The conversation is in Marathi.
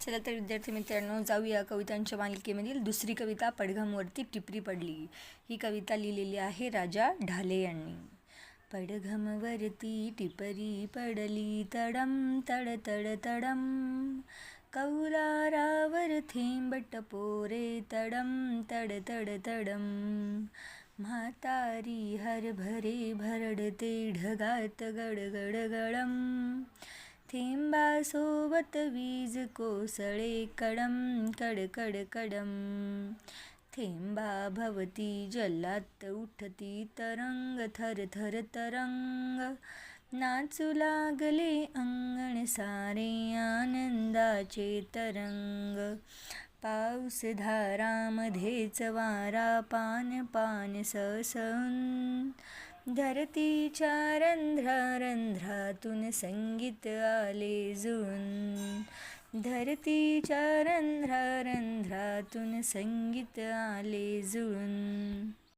चला तर विद्यार्थी मित्रांनो, जाऊया कवितांच्या मालिकेमधील दुसरी कविता पडघमवरती टिपरी पडली. ही कविता लिहिलेली आहे राजा ढाले यांनी. पडघमवरती टिपरी पडली तडम तड तड तडम, कौलारावर थेंब टपोरे तडम तड तड तडम. म्हातारी हरभरे भरडते ढगात गडगड गडम, थेंबासोबत वीज कोसळे कडम कडकड कडम. थेंबाभवती जलात उठती तरंग थर थर तरंग, नाचू लागले अंगण सारे आनंदाचे तरंग. पाऊस धारामध्येच वारा पान पान सळसळून, धरतीच्या रंध्रारंध्रातून संगीत आले जुळून. धरतीच्या रंध्रारंध्रातून संगीत आले जुळून.